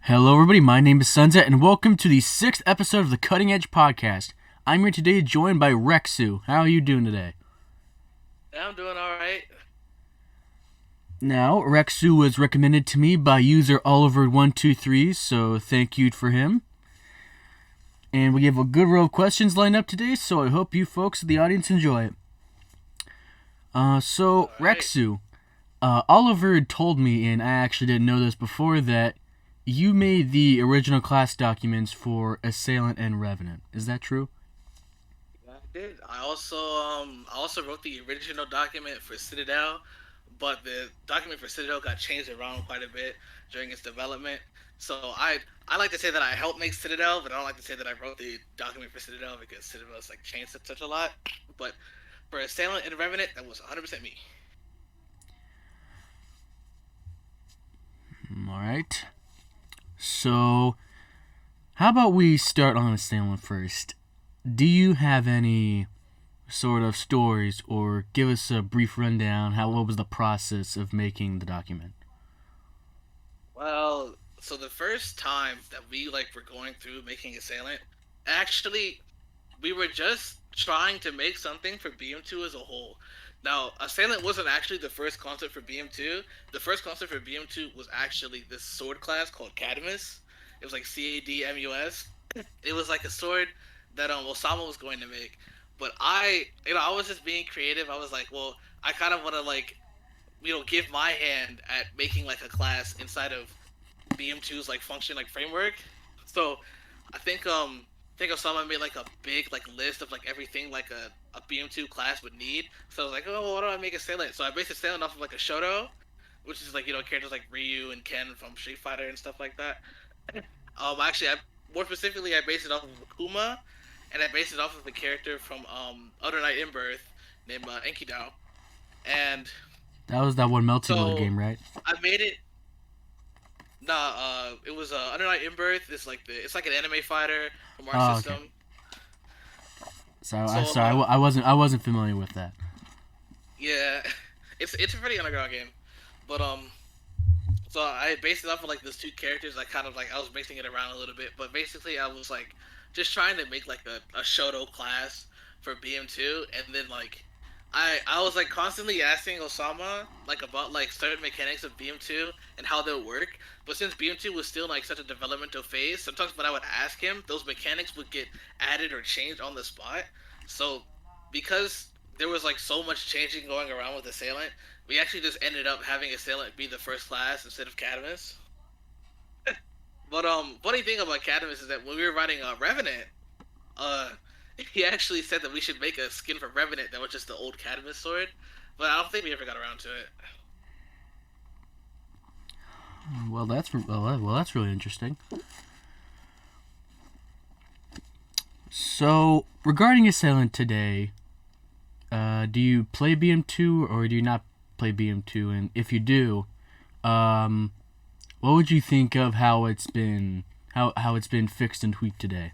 Hello, everybody. My name is Sunset, and welcome to the 6th episode of the Cutting Edge Podcast. I'm here today joined by rexxsu. How are you doing today? Yeah, I'm doing all right. Now, rexxsu was recommended to me by user Oliver123, so thank you for him. And we have a good row of questions lined up today, so I hope you folks in the audience enjoy it. All right. rexxsu, Oliver had told me, and I actually didn't know this before, that you made the original class documents for Assailant and Revenant. Is that true? Yeah, I did. I also wrote the original document for Citadel, but the document for Citadel got changed around quite a bit during its development. So I like to say that I helped make Citadel, but I don't like to say that I wrote the document for Citadel because Citadel has like changed it such a lot. But for Assailant and Revenant, that was 100% me. Alright. So, how about we start on Assailant first? Do you have any sort of stories or give us a brief rundown what was the process of making the document? Well, so the first time that we were going through making Assailant, actually we were just trying to make something for BM2 as a whole. Now, Assailant wasn't actually the first concept for BM2. The first concept for BM2 was actually this sword class called Cadmus. It was like Cadmus. It was like a sword that Osama was going to make. But I was just being creative. I was like, well, I kind of want to give my hand at making like a class inside of BM2's like function like framework. So I think Osama made like a big like list of like everything like a BM2 class would need. So I was like, oh, well, what do I make a Assailant? So I based Assailant off of like a Shoto, which is like characters like Ryu and Ken from Street Fighter and stuff like that. Actually, more specifically, I based it off of Akuma, and I based it off of a character from Other Night in Birth named Enkidao. And That was that one Melty Blood so game, right? I made it. Nah, it was Under Night in Birth. It's like an anime fighter from our Oh, okay. system. So So I wasn't familiar with that. yeah, it's a pretty underground game, but so I based it off of like those two characters. I was mixing it around a little bit, but basically I was like just trying to make like a Shoto class for BM2, and then I was like constantly asking Osama like about like certain mechanics of BM2 and how they'll work. But since BM2 was still like such a developmental phase, sometimes when I would ask him, those mechanics would get added or changed on the spot. So because there was like so much changing going around with Assailant, we actually just ended up having Assailant be the first class instead of Cadimus. But funny thing about Cadimus is that when we were writing Revenant, uh, he actually said that we should make a skin for Revenant that was just the old Cadmus sword, but I don't think we ever got around to it. Well, that's really interesting. So, regarding Assailant today, do you play BM2 or do you not play BM2? And if you do, um, what would you think of how it's been fixed and tweaked today?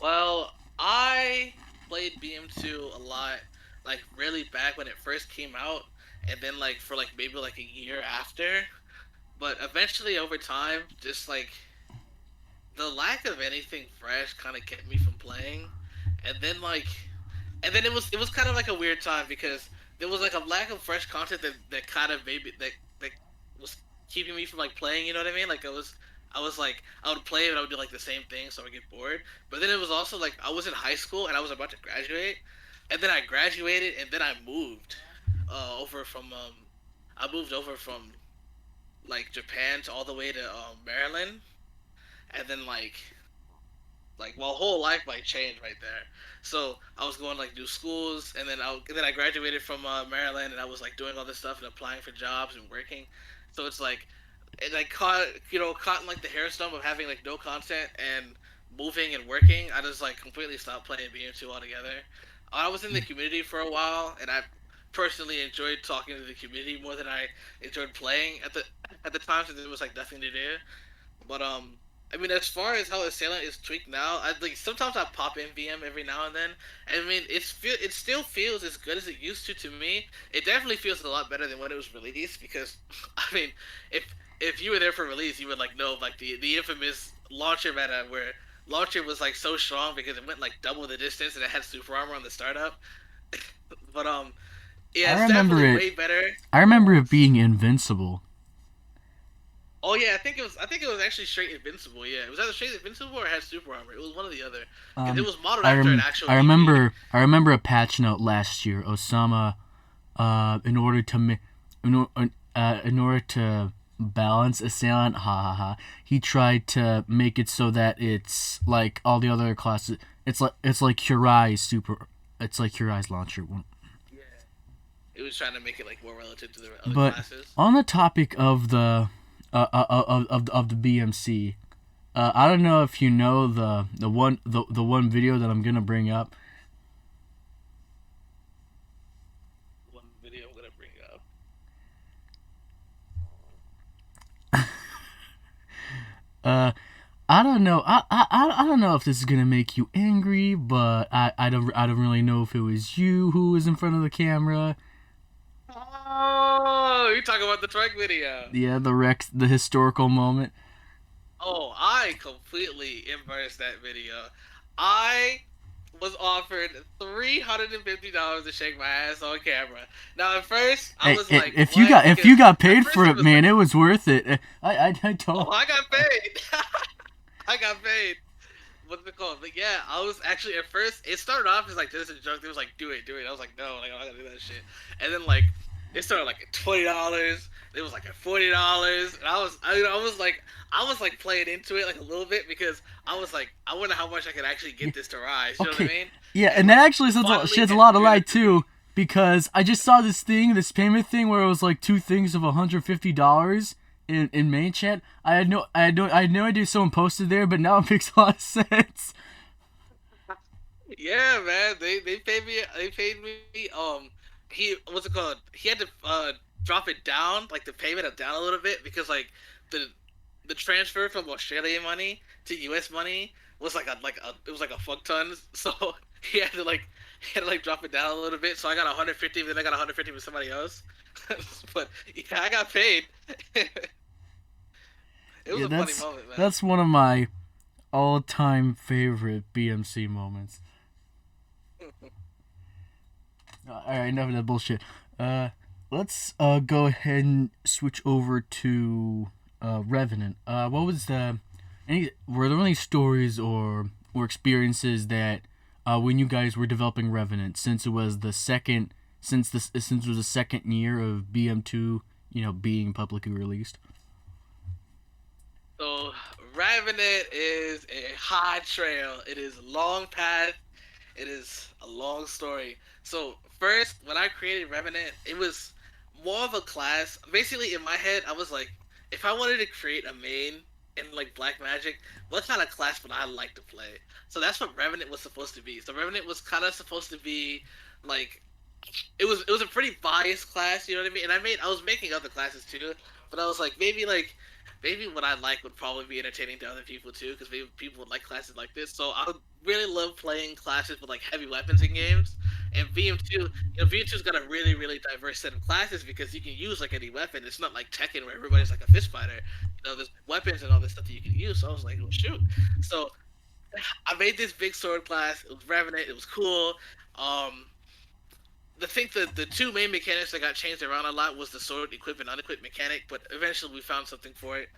Well, I played BM2 a lot, like really back when it first came out, and then like for like maybe like a year after. But eventually, over time, just like the lack of anything fresh kind of kept me from playing, and then it was kind of like a weird time because there was like a lack of fresh content that kind of maybe that was keeping me from like playing. You know what I mean? I was like I would play and I would do like the same thing, so I would get bored. But then it was also like I was in high school and I was about to graduate, and then I graduated and then I moved over from I moved over from like Japan to all the way to Maryland, and then my whole life might change right there. So I was going like new schools, and then I graduated from Maryland, and I was like doing all this stuff and applying for jobs and working. So it's like, and I caught in like the hailstorm of having like no content and moving and working. I just like completely stopped playing BM2 altogether. I was in the community for a while, and I personally enjoyed talking to the community more than I enjoyed playing at the time, since there was like nothing to do. But I mean, as far as how Assailant is tweaked now, I like sometimes I pop in VM every now and then. I mean, it still feels as good as it used to me. It definitely feels a lot better than when it was released because, I mean, if if you were there for release, you would like know like the infamous launcher meta where launcher was like so strong because it went like double the distance and it had super armor on the startup. But yeah, I it's remember definitely it. way better. I remember it being invincible. Oh yeah, I think it was. I think it was actually straight invincible. Yeah, it was either straight invincible or it had super armor. It was one or the other. Because it was modeled after an actual I DP. remember. I remember a patch note last year. Osama, in order to in order to balance Assailant, he tried to make it so that it's like all the other classes. It's like Kurai's super. It's like Kurai's launcher. Yeah, it was trying to make it like more relative to the other But classes. on the topic of the of the BMC, I don't know if you know the one video that I'm gonna bring up. One video I'm gonna bring up. I don't know. I don't know if this is gonna make you angry, but I don't really know if it was you who was in front of the camera. Oh, you talking about the truck video? Yeah, the historical moment. Oh, I completely embarrassed that video. I was offered $350 to shake my ass on camera. Now, at first, I Hey, was like, if you "What?" got Because at paid first for it it, was man, like, it was worth it. I "Oh, told. I got paid." I got paid. What's it called? But yeah, I was actually at first. It started off as like just a joke. It was like, "Do it, do it." I was like, "No, like I'm not gonna do that shit." And then like it started like at $20. It was like at $40, and I was like playing into it like a little bit because I was like, I wonder how much I could actually Yeah, get this to rise. You know what I okay. mean? Yeah, And and that like actually finally sheds a it lot of did light it to me. too, because I just saw this payment thing where it was like two things of $150 in main chat. I had no idea someone posted there, but now it makes a lot of sense. Yeah, man. They paid me. They paid me. He what's it called? He had to drop it down, like the payment down a little bit because like the the transfer from Australian money to US money was like a it was like a fuck ton. So he had to like drop it down a little bit. So I got 150, then I got 150 with somebody else. But yeah, I got paid. It was Yeah, a funny moment, man. that's one of my all-time favorite BMC moments. All right, enough of that bullshit. Uh, let's go ahead and switch over to Revenant. What was the were there any stories or experiences that when you guys were developing Revenant, since it was the second since it was the second year of BM2, being publicly released? So Revenant is a hard trail. It is a long path. It is a long story. So first, when I created Revenant, it was more of a class. Basically, in my head, I was like, if I wanted to create a main in like Black Magic, what kind of class would I like to play? So that's what Revenant was supposed to be. So Revenant was kind of supposed to be like it was a pretty biased class, you know what I mean? And I was making other classes too, but I was maybe what I like would probably be entertaining to other people too, because maybe people would like classes like this. So I would really love playing classes with like heavy weapons in games. And VM2, VM2's got a really diverse set of classes because you can use like any weapon. It's not like Tekken where everybody's like a fist fighter. There's weapons and all this stuff that you can use. So I was like, well, shoot. So I made this big sword class. It was Revenant. It was cool. Um, I think the two main mechanics that got changed around a lot was the sword equip and unequip mechanic, but eventually we found something for it.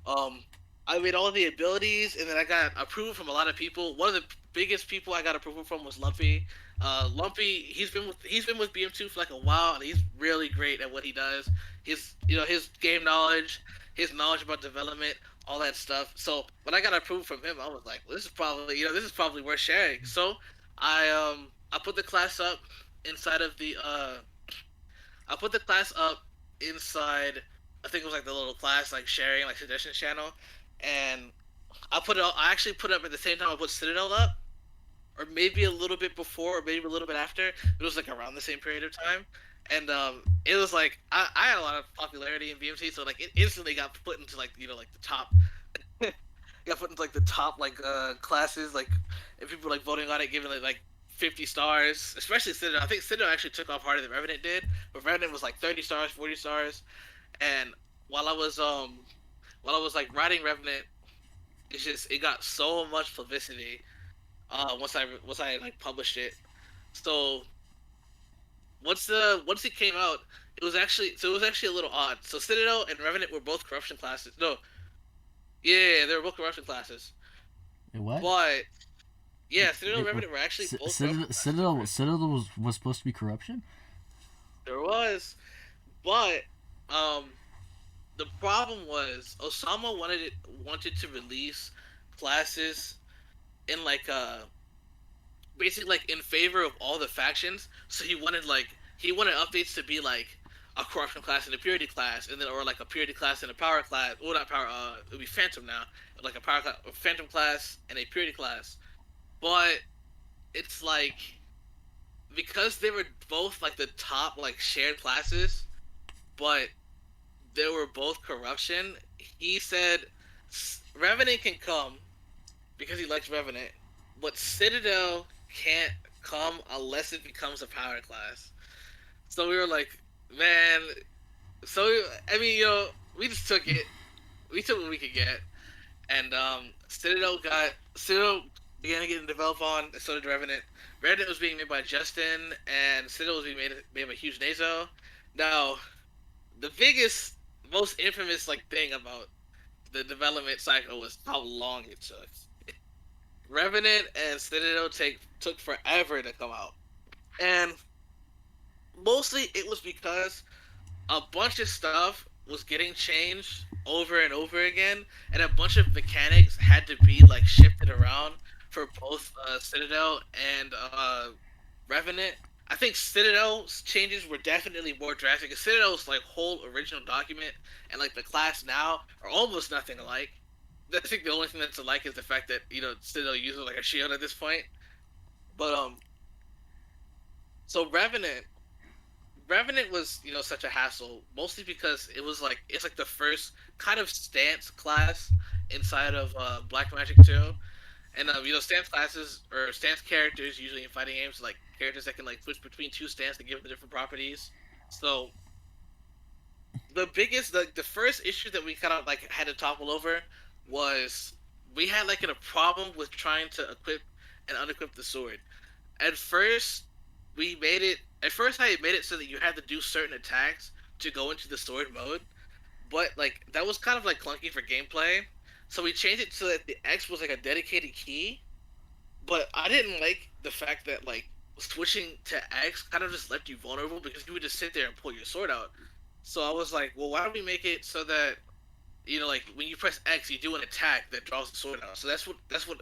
Um, I made all the abilities, and then I got approval from a lot of people. One of the biggest people I got approval from was Lumpy. Lumpy, he's been with BM2 for like a while, and he's really great at what he does. His game knowledge, his knowledge about development, all that stuff. So when I got approval from him, I was like, well, this is probably worth sharing. So I put the class up inside of the I put the class up inside. I think it was like the little class like sharing like suggestions channel, and I actually put it up at the same time I put Citadel up, or maybe a little bit before, or maybe a little bit after. It was like around the same period of time, and it was like I had a lot of popularity in BMC, so like it instantly got put into like like the top. Got put into like the top like classes, like if people were, like voting on it, giving it like 50 stars, especially Citadel. I think Citadel actually took off harder than Revenant did, but Revenant was like 30 stars, 40 stars. And while I was while I was like writing Revenant, it got so much publicity. Once I like published it, so once it came out, it was actually a little odd. So Citadel and Revenant were both corruption classes. No, yeah, they were both corruption classes. What? But yeah, Citadel and Wait, Revenant were actually both corruption Citadel, classes at first. Citadel was supposed to be corruption. There was, but um, the problem was Osama wanted to release classes in like basically like in favor of all the factions. So he wanted updates to be like a corruption class and a purity class, and then or like a purity class and a power class. Well, not power. It would be phantom now, like a power class, a phantom class and a purity class. But it's like because they were both like the top like shared classes, but they were both corruption. He said Revenant can come because he likes Revenant, but Citadel can't come unless it becomes a power class. So we were like, man. So I mean, we just took it. We took what we could get, and Citadel began to get developed on. And so did Revenant. Revenant was being made by Justin, and Citadel was being made by Huge Nazo. Now, the biggest, most infamous like thing about the development cycle was how long it took. Revenant and Citadel took forever to come out, and mostly it was because a bunch of stuff was getting changed over and over again, and a bunch of mechanics had to be like shifted around for both Citadel and Revenant. I think Citadel's changes were definitely more drastic. Citadel's like whole original document and like the class now are almost nothing alike. I think the only thing that's alike is the fact that Citadel uses like a shield at this point. But so Revenant was such a hassle, mostly because it's like the first kind of stance class inside of Black Magic 2. And stance classes or stance characters usually in fighting games like characters that can like switch between two stance to give them different properties. So the first issue that we kind of like had to topple over was we had like a problem with trying to equip and unequip the sword. At first, I made it so that you had to do certain attacks to go into the sword mode, but like that was kind of like clunky for gameplay. So we changed it so that the X was like a dedicated key. But I didn't like the fact that like switching to X kind of just left you vulnerable because you would just sit there and pull your sword out. So I was like, well, why don't we make it so that like when you press X, you do an attack that draws the sword out. So that's what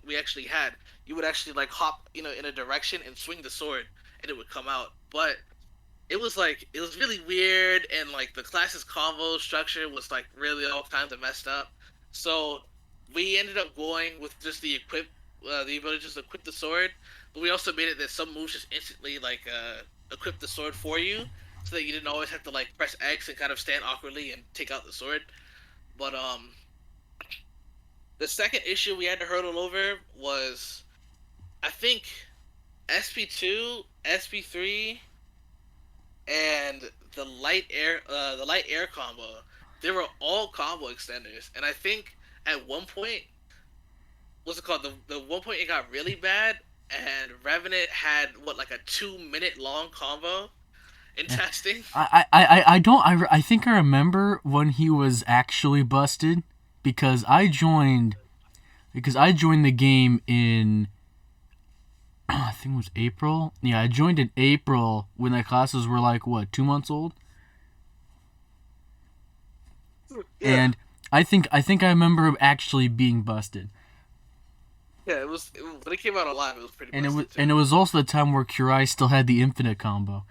we actually had. You would actually like hop, in a direction and swing the sword, and it would come out. But it was really weird, and like the class's combo structure was like really all kinds of messed up. So we ended up going with just the ability to just equip the sword, but we also made it that some moves just instantly like equip the sword for you, so that you didn't always have to like press X and kind of stand awkwardly and take out the sword. But the second issue we had to hurdle over was, I think, SP2, SP3, and the light air combo. They were all combo extenders, and I think at one point, what's it called? The one point it got really bad, and Revenant had what like a 2 minute long combo in testing. I don't. I think I remember when he was actually busted because I joined the game in I think it was April. Yeah, I joined in April when the classes were like what 2 months old. Yeah, And I remember him actually being busted. yeah. When it came out alive. It was pretty And busted too. it was also the time where Kurai still had the infinite combo.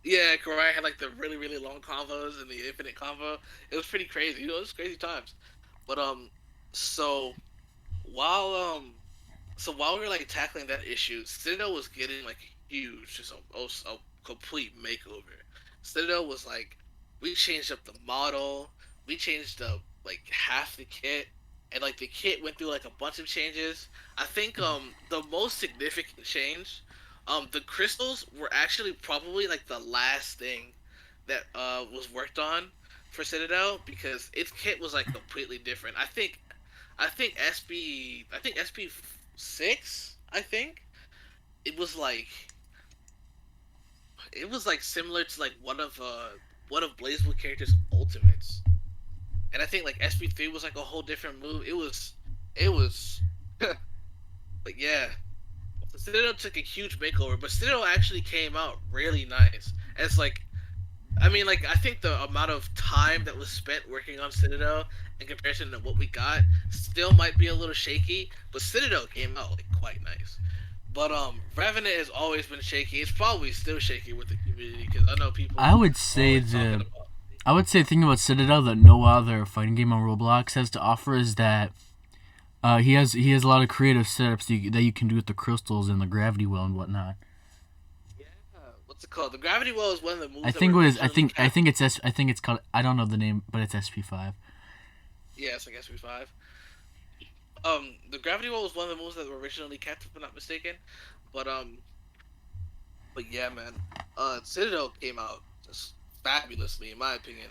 Yeah, Karai had like the really really long combos and the infinite combo. It was pretty crazy. It was crazy times. But so while um while we were like tackling that issue, Citadel was getting like huge, just a complete makeover. Citadel was like, we changed up the model, we changed up like half the kit, and like the kit went through like a bunch of changes. I think the most significant change, the crystals were actually probably like the last thing that was worked on. for Citadel because its kit was like completely different. I think SB 6. I think it was like similar to like one of BlazBlue character's ultimates, and I think like SB 3 was like a whole different move. It was, but yeah, so Citadel took a huge makeover, but Citadel actually came out really nice. And it's like, I mean, like I think the amount of time that was spent working on Citadel in comparison to what we got still might be a little shaky, but Citadel came out like quite nice. But Revenant has always been shaky. It's probably still shaky with the community because I know I people would are say always talking the about. I would say the thing about Citadel that no other fighting game on Roblox has to offer is that he has a lot of creative setups that you can do with the crystals and the gravity well and whatnot. Yeah, what's it called? The gravity well is one of the I moves that think were what is originally I kept. think it's I think it's called, I don't know the name, but it's SP5. Yeah, it's like SB 5. The gravity well was one of the moves that were originally kept, if I'm not mistaken. But but yeah, man. Citadel came out just fabulously, in my opinion.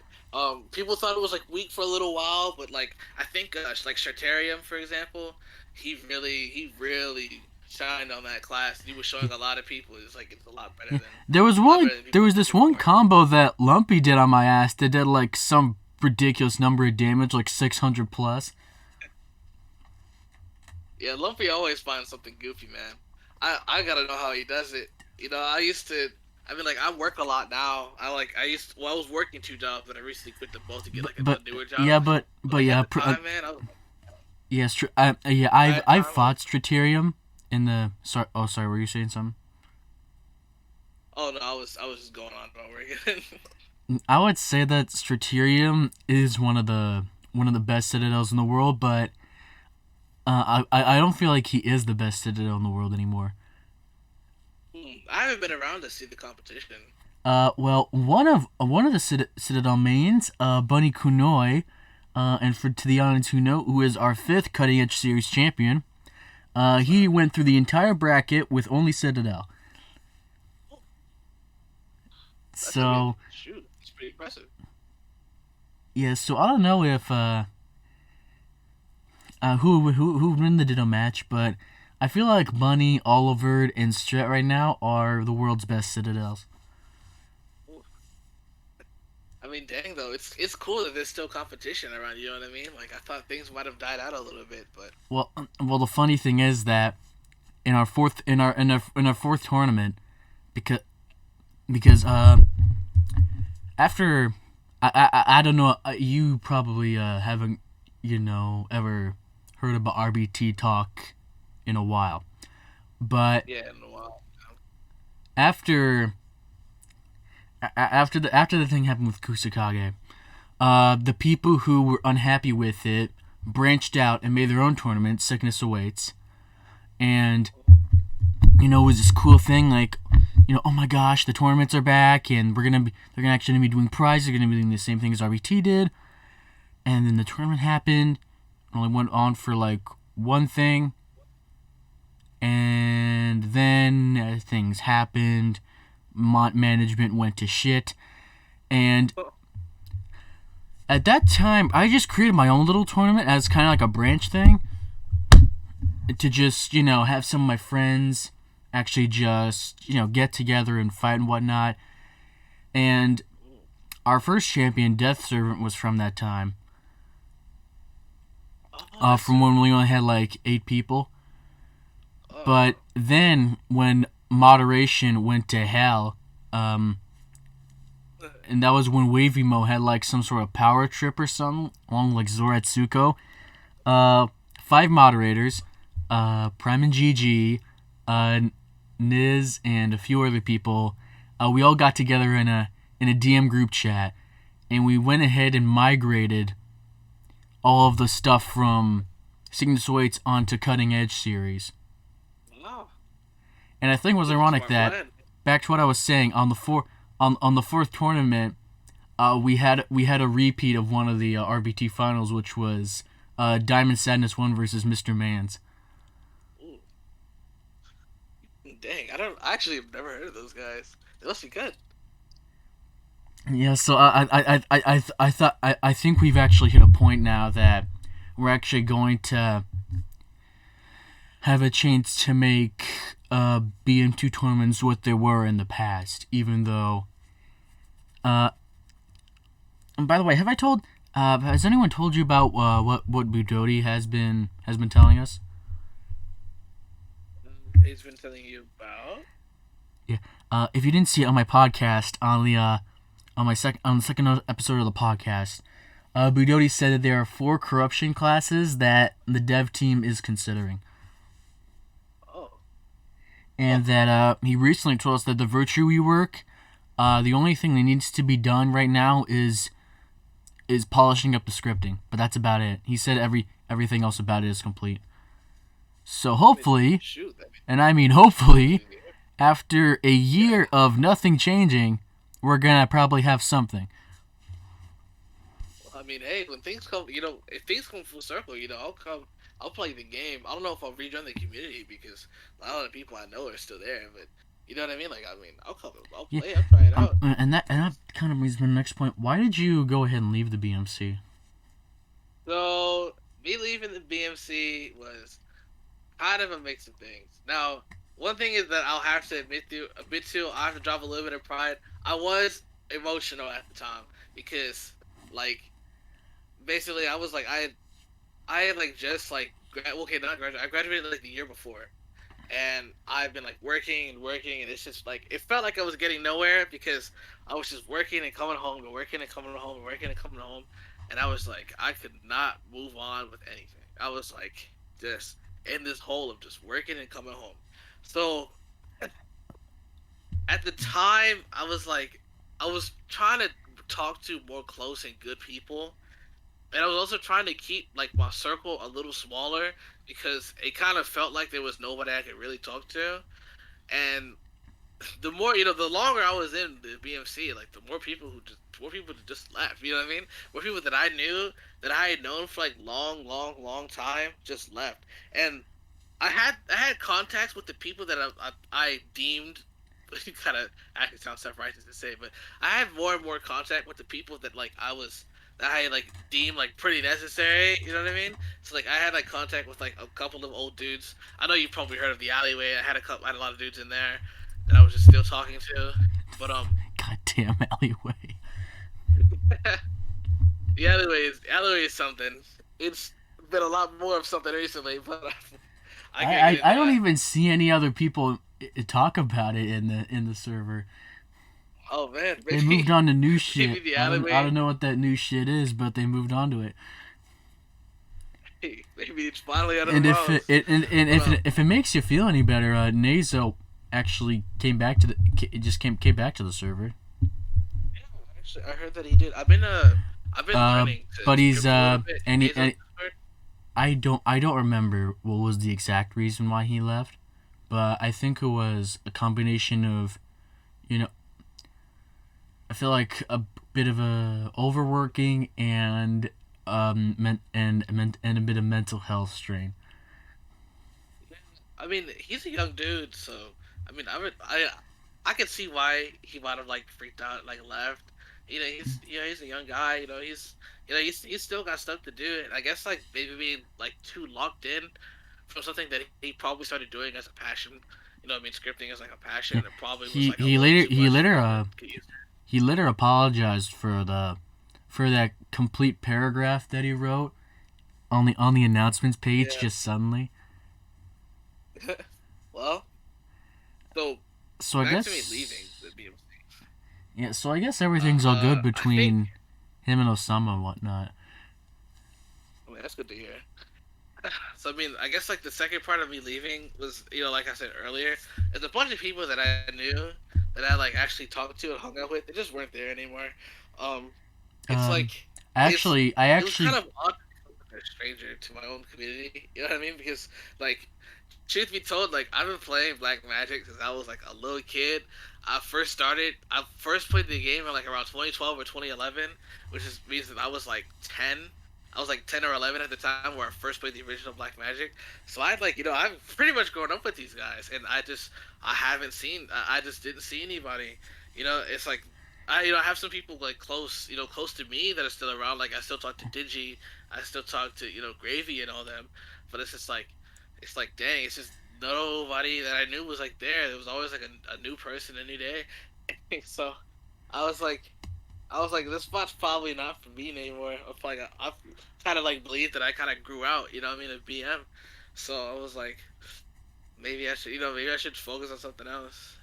People thought it was like weak for a little while, but like I think like Shartarium, for example, he really shined on that class. He was showing a lot of people it's like it's Yeah. There people was this expected one for. combo that Lumpy did on my ass that did like some ridiculous number of damage, like 600 plus. Yeah, Lumpy always finds something goofy, man. I gotta know how he does it. I used to. I mean, like I work a lot now. I was working 2 jobs, but I recently quit them both to get like a But newer job. yeah, But but like at yeah, the time, man, I was like, yes, true. Yeah, at I've time, fought Straterium in the. Sorry, oh sorry, were you saying something? oh no, I was just going on about working. I would say that Straterium is one of the best citadels in the world, but I don't feel like he is the best citadel in the world anymore. I haven't been around to see the competition. Well, one of the Citadel mains, Bunny Kunoi, and for to the audience who is our fifth Cutting Edge Series champion, So, he went through the entire bracket with only Citadel. oh, that's I mean, So shoot, it's pretty impressive. yeah, so I don't know if who would win the Ditto match, but I feel like Bunny, Oliver, and Strat right now are the world's best Citadels. I mean, dang though, it's cool that there's still competition around. You know what I mean? Like I thought things might have died out a little bit, but Well, the funny thing is that in our fourth tournament, because because after I don't know, you probably haven't ever heard about RBT talk in a while, but yeah, in a while. after after the thing happened with Kusakage, the people who were unhappy with it branched out and made their own tournament. Sickness Awaits, and it was this cool thing like, oh my gosh, the tournaments are back and they're gonna actually be doing prizes. They're gonna be doing the same thing as RBT did, and then the tournament happened. It only went on for like one thing, and then things happened. Management went to shit, and Oh, at that time, I just created my own little tournament as kind of like a branch thing to just, have some of my friends actually just, get together and fight and whatnot. And our first champion, Death Servant, was from that time. that's From so. when we only had like 8 people. But Oh, then when moderation went to hell, um, and that was when Wavy Mo had like some sort of power trip or something, along with like Zoratsuko. Uh, 5 moderators, Prime and GG, Niz, and a few other people. We all got together in a DM group chat, and we went ahead and migrated all of the stuff from Sickness Awaits onto Cutting Edge series. wow, And I think it was ironic smart that, plan. back to what I was saying, on the fourth tournament, we had a repeat of one of the RBT finals, which was Diamond Sadness 1 versus Mr. Mans. Ooh, dang, I don't I actually have never heard of those guys. They must be good. Yeah, so I think we've actually hit a point now that we're actually going to have a chance to make BM2 tournaments what they were in the past, even though. And by the way, have I told? Has anyone told you about what Budodi has been telling us? He's been telling you about. Yeah. If you didn't see it on my podcast on the on the second episode of the podcast, Budodi said that there are 4 corruption classes that the dev team is considering. Oh. And that he recently told us that the virtue we work, the only thing that needs to be done right now is polishing up the scripting, but that's about it. He said everything else about it is complete. So hopefully, Shoot. and I mean hopefully, after a year of nothing changing, we're gonna probably have something. I mean, hey, when things come, if things come full circle, I'll come. I'll play the game. I don't know if I'll rejoin the community because a lot of the people I know are still there, but you know what I mean. Like, I mean, I'll come. I'll play. Yeah. I'll try it out. And that kind of brings me to the next point. Why did you go ahead and leave the BMC? So me leaving the BMC was kind of a mix of things. Now, one thing is that I'll have to admit to, I have to drop a little bit of pride. I was emotional at the time because, like, basically, I was like, I had like just like, okay, not graduated. I graduated like the year before, and I've been like working and working, and it's just like it felt like I was getting nowhere because I was just working and coming home and working and coming home and working and coming home, and I was like, I could not move on with anything. I was like just in this hole of just working and coming home. So at the time, I was like, I was trying to talk to more close and good people, and I was also trying to keep like my circle a little smaller because it kind of felt like there was nobody I could really talk to. And the more, the longer I was in the BMC, like the more people that just left. You know what I mean? More people that I knew that I had known for like long, long, long time just left. And I had contacts with the people that I deemed kind of actually sounds self-righteous to say, but I had more and more contact with the people that like that I like deemed like pretty necessary. You know what I mean? So like I had like contact with like a couple of old dudes. I know you probably heard of the alleyway. I had a lot of dudes in there that I was just still talking to. But Goddamn alleyway. the alleyway is something. It's been a lot more of something recently, but I can't I, get I, into I don't that. even see any other people talk about it in the server. Oh man, They moved on to new maybe shit. the I don't alleyway. know what that new shit is, but they moved on to it. Maybe it's finally out of the And if mouse. But if it makes you feel any better, Nazo actually came back to the it just came back to the server. yeah, actually, I heard that he did. I've been learning to But he's script a little bit in Hazel's and Discord. I don't remember what was the exact reason why he left, but I think it was a combination of, you know, I feel like a bit of a overworking and and a bit of mental health strain. Yeah, I mean, he's a young dude, so I mean, I could see why he might have like freaked out, like left. He's a young guy. He's still got stuff to do, and I guess like maybe being like too locked in from something that he probably started doing as a passion. I mean, scripting is like a passion, Yeah. and it probably was He like a little too he much later for him. he later apologized for that complete paragraph that he wrote on the announcements page Yeah. just suddenly. Well, so So I back to me leaving guess the BMC. yeah. So I guess everything's all good I think. between him and Osama and whatnot. I mean, that's good to hear. So I mean, I guess like the second part of me leaving was, like I said earlier, there's a bunch of people that I knew that I like actually talked to and hung out with. They just weren't there anymore. Um, it's Um, like I it was actually kind of odd to become a stranger to my own community. You know what I mean? Because like, truth be told, like I've been playing Black Magic since I was like a little kid. I first played the game in like around 2012 or 2011, which is means that I was like 10. I was like 10 or 11 at the time where I first played the original Black Magic. So I'd like, I've pretty much grown up with these guys, and I haven't seen, I just didn't see anybody. It's like, I have some people like close to me that are still around. Like I still talk to Digi, I still talk to Gravy and all them. But it's like dang, it's just nobody that I knew was like there. There was always like a new person, a new day. So I was like, this spot's probably not for me anymore. I've kind of like believed that I kind of grew out, you know what I mean, of BM. So I was like, maybe I should, maybe I should focus on something else.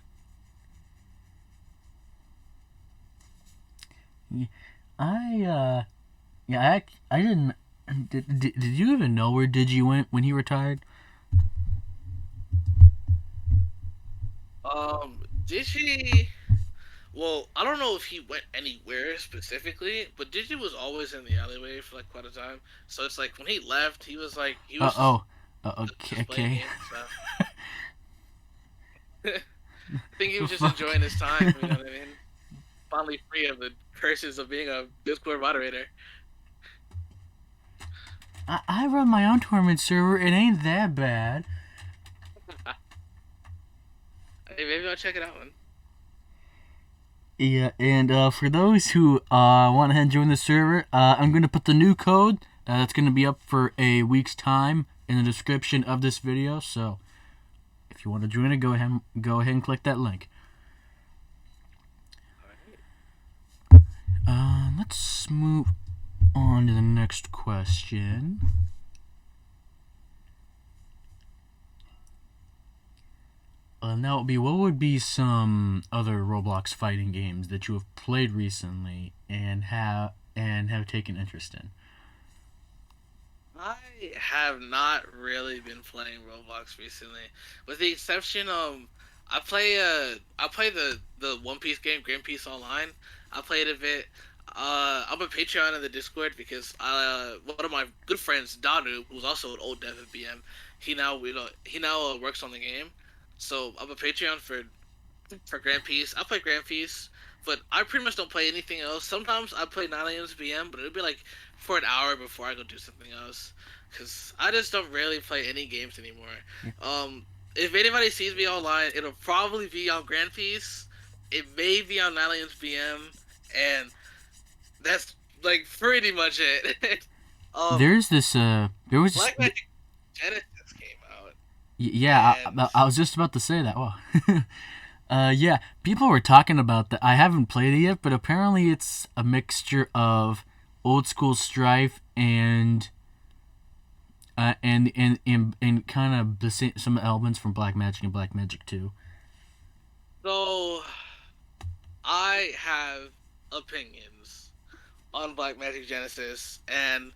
I yeah, I didn't. Did you even know where Digi went when he retired? Did she? Well, I don't know if he went anywhere specifically, but Digi was always in the alleyway for like quite a time. So it's like when he left, he was Oh, okay, just playing okay. games and stuff. I think he was just enjoying his time. You know what I mean? Finally free of the curses of being a Discord moderator. I run my own tournament server. It ain't that bad. Hey, maybe I'll check it out, man. Yeah, and for those who want to join the server, I'm going to put the new code that's going to be up for a week's time in the description of this video. So if you want to join it, go ahead and click that link. Let's move on to the next question. That would be, what would be some other Roblox fighting games that you have played recently and have taken interest in? I have not really been playing Roblox recently, with the exception I play the One Piece game, Grand Piece Online. I played a bit. I'm a Patreon in the Discord because one of my good friends Danu, who's also an old dev at BM, he now works on the game. So I'm a Patreon for Grand Piece. I play Grand Piece, but I pretty much don't play anything else. Sometimes I play 9 a.m. to BM, but it'll be like for an hour before I go do something else. Cause I just don't really play any games anymore. If anybody sees me online, it'll probably be on Grand Piece. It may be on 9 a.m. to BM, and that's like pretty much it. There's this there was Black Magic Genesis came out. Yeah, and I was just about to say that. Wow. Yeah, people were talking about that. I haven't played it yet, but apparently it's a mixture of old school Strife and kind of the same, some elements from Black Magic and Black Magic 2. So I have opinions on Black Magic Genesis, and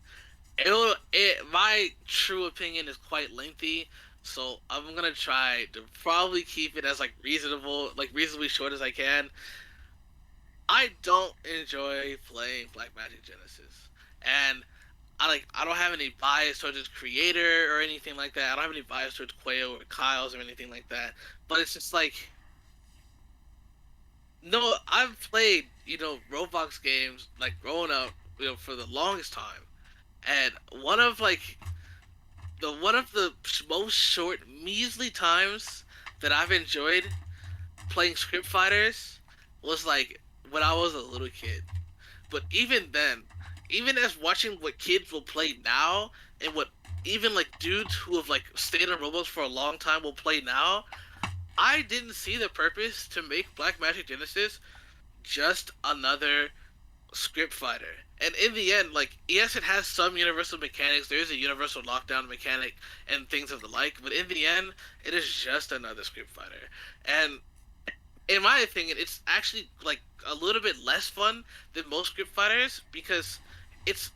my true opinion is quite lengthy. So I'm gonna try to probably keep it as reasonably short as I can. I don't enjoy playing Black Magic Genesis, and I don't have any bias towards its creator or anything like that. I don't have any bias towards Quayo or Kyle's or anything like that. But it's just like, no, I've played Roblox games like growing up, for the longest time, and one of the most short, measly times that I've enjoyed playing Script Fighters was like when I was a little kid. But even then, even as watching what kids will play now, and what even like dudes who have like stayed on Roblox for a long time will play now, I didn't see the purpose to make Black Magic Genesis just another script fighter. And in the end, like, yes, it has some universal mechanics. There is a universal lockdown mechanic and things of the like. But in the end, it is just another script fighter. And in my opinion, it's actually like a little bit less fun than most script fighters because it's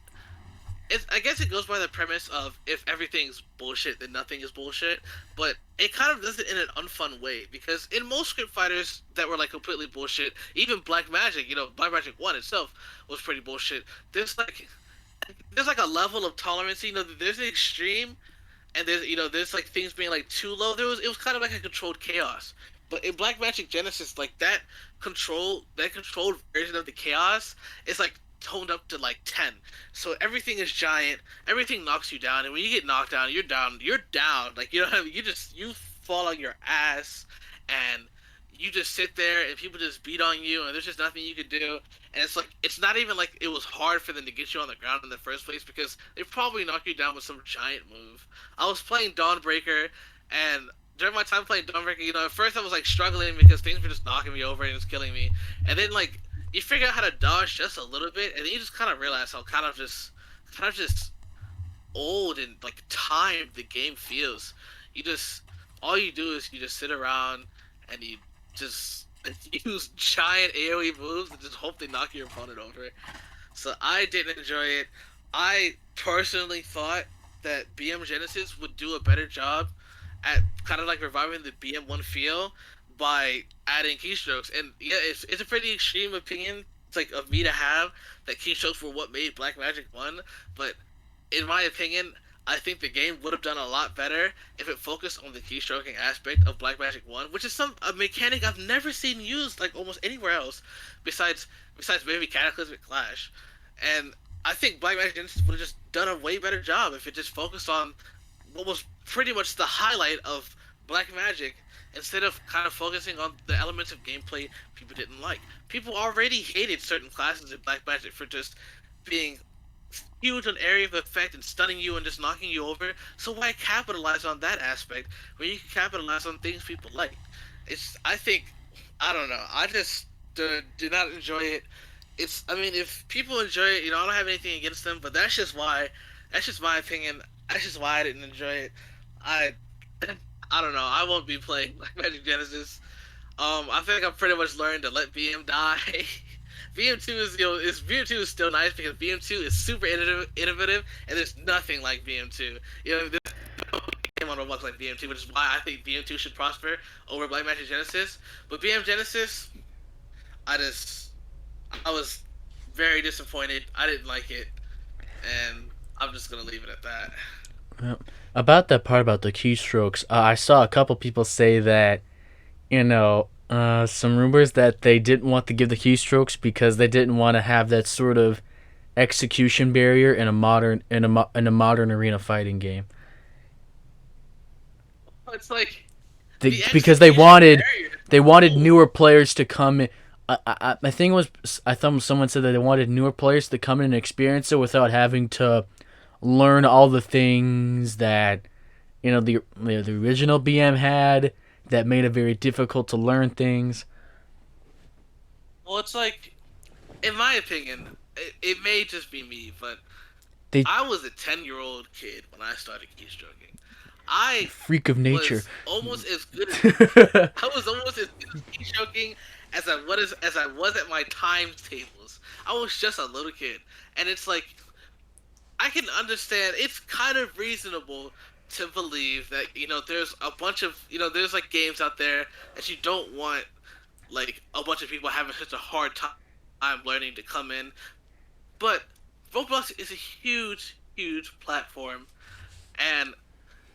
I guess it goes by the premise of if everything's bullshit, then nothing is bullshit. But it kind of does it in an unfun way because in most script fighters that were like completely bullshit, even Black Magic, Black Magic 1 itself was pretty bullshit. There's like a level of tolerance. There's an extreme, and there's like things being like too low. It was kind of like a controlled chaos. But in Black Magic Genesis, like that controlled version of the chaos is like toned up to like 10. So everything is giant, everything knocks you down, and when you get knocked down, you're down. Like, you know what I mean? You fall on your ass, and you just sit there and people just beat on you and there's just nothing you could do. And it's like it's not even like it was hard for them to get you on the ground in the first place because they probably knocked you down with some giant move. I was playing Dawnbreaker, and during my time playing Dawnbreaker, at first I was like struggling because things were just knocking me over and just killing me. And then like you figure out how to dodge just a little bit, and then you just kind of realize how kind of just old and like time the game feels. You just all you do is you just sit around and you just use giant AoE moves and just hope they knock your opponent over. So I didn't enjoy it. I personally thought that BM Genesis would do a better job at kind of like reviving the BM1 feel by adding keystrokes. And yeah, it's a pretty extreme opinion. It's like of me to have that keystrokes were what made Black Magic 1, but in my opinion, I think the game would have done a lot better if it focused on the keystroking aspect of Black Magic 1, which is a mechanic I've never seen used like almost anywhere else besides maybe Cataclysmic Clash. And I think Black Magic Genesis would have just done a way better job if it just focused on what was pretty much the highlight of Black Magic instead of kind of focusing on the elements of gameplay people didn't like. People already hated certain classes in Black Magic for just being huge on area of effect and stunning you and just knocking you over. So why capitalize on that aspect when you can capitalize on things people like? I don't know. I just do not enjoy it. I mean, if people enjoy it, I don't have anything against them, but that's just my opinion. That's just why I didn't enjoy it. I, I don't know. I won't be playing like Magic Genesis. I think I've pretty much learned to let BM die. BM2 BM2 is still nice because BM2 is super innovative, and there's nothing like BM2. There's no game on Roblox like BM2, which is why I think BM2 should prosper over Black Magic Genesis. But BM Genesis, I was very disappointed. I didn't like it, and I'm just gonna leave it at that. Well, about that part about the keystrokes, I saw a couple people say that some rumors that they didn't want to give the keystrokes because they didn't want to have that sort of execution barrier in a modern arena fighting game. It's like Because they wanted newer players to come in. I think it was I thought someone said that they wanted newer players to come in and experience it without having to learn all the things that the original BM had that made it very difficult to learn things. Well, it's like, in my opinion, it may just be me, but They I was a 10-year-old kid when I started keystroking. I freak of nature. was almost as good as I was almost as good at keystroking as I was at my times tables. I was just a little kid, and it's like I can understand. It's kind of reasonable to believe that there's a bunch of there's like games out there that you don't want like a bunch of people having such a hard time learning to come in. But Roblox is a huge platform, and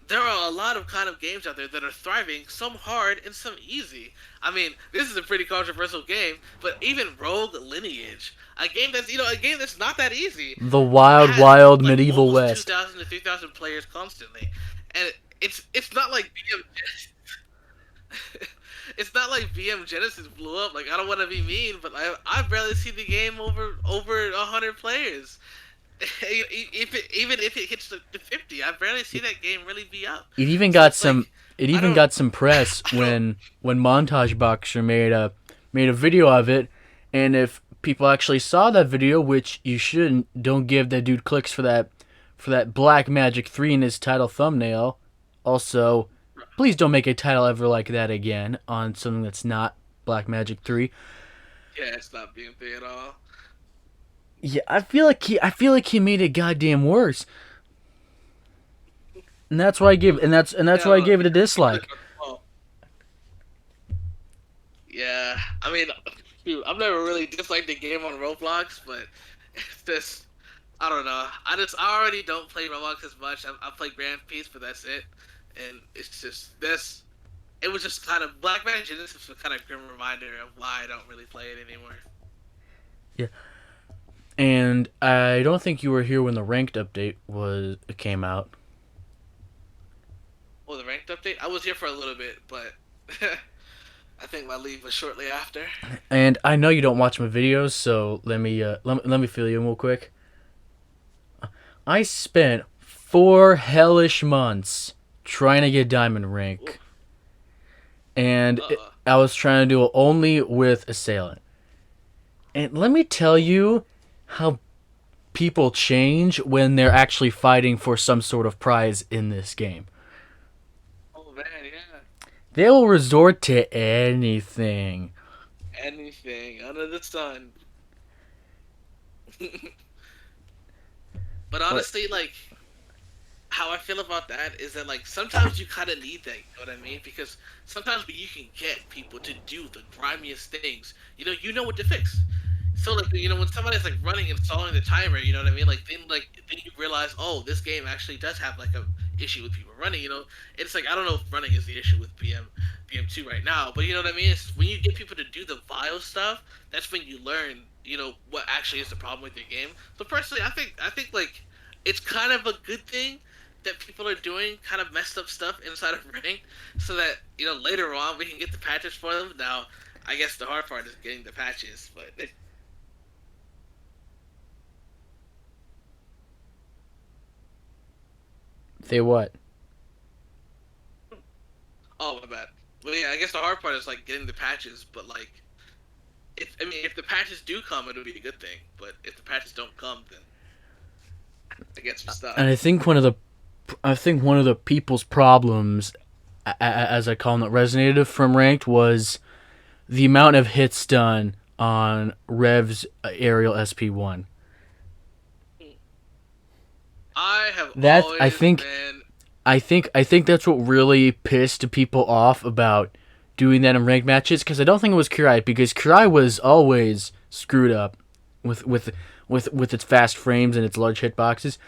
there are a lot of kind of games out there that are thriving, some hard and some easy. I mean, this is a pretty controversial game, but even Rogue Lineage, a game that's not that easy. The wild like medieval almost west. 2,000 to 3,000 players constantly, and it's not like BM it's not like BM Genesis blew up. Like, I don't want to be mean, but I barely see the game over 100 players. Even if it hits the 50, I barely see that game really be up. It even So got it's some. like It I even don't. got some press I don't. when Montage Boxer made a video of it, and if people actually saw that video, which you shouldn't, don't give that dude clicks for that Black Magic 3 in his title thumbnail. Also, please don't make a title ever like that again on something that's not Black Magic 3. Yeah, it's not BM3 at all. Yeah, I feel like he made it goddamn worse. And that's why I gave Yeah, why I look, gave it a dislike. well, yeah. I mean, shoot, I've never really disliked the game on Roblox, but it's just I don't know. I already don't play Roblox as much. I play Grand Peace, but that's it. And it's just this. It was just kind of Black Magic Genesis was kind of a grim reminder of why I don't really play it anymore. Yeah. And I don't think you were here when the ranked update came out. Oh, the ranked update. I was here for a little bit, but I think my leave was shortly after. And I know you don't watch my videos, so let me fill you in real quick. I spent 4 hellish months trying to get diamond rank, Oof. and Uh. I was trying to do it only with Assailant. And let me tell you how people change when they're actually fighting for some sort of prize in this game. Oh man, yeah. They will resort to anything. Anything under the sun. But Like, honestly, like how I feel about that is that like sometimes you kind of need that. You know what I mean? Because sometimes you can get people to do the grimiest things. You know what to fix. So like when somebody's like running and stalling the timer, you know what I mean? Then you realize, oh, this game actually does have like a issue with people running. It's like I don't know if running is the issue with BM2 right now, but you know what I mean? It's when you get people to do the vile stuff, that's when you learn, what actually is the problem with your game. So personally, I think like it's kind of a good thing that people are doing kind of messed up stuff inside of rank, so that later on we can get the patches for them. Now, I guess the hard part is getting the patches, but they what? oh my bad. Well, yeah, I guess the hard part is like getting the patches, but like, if the patches do come, it'll be a good thing. But if the patches don't come, then I guess we're stuck. And I think one of the people's problems, as I call it, resonated from ranked was the amount of hits done on Rev's aerial SP1. I have That I always think been. I think that's what really pissed people off about doing that in ranked matches, because I don't think it was Kurai, because Kurai was always screwed up with its fast frames and its large hitboxes.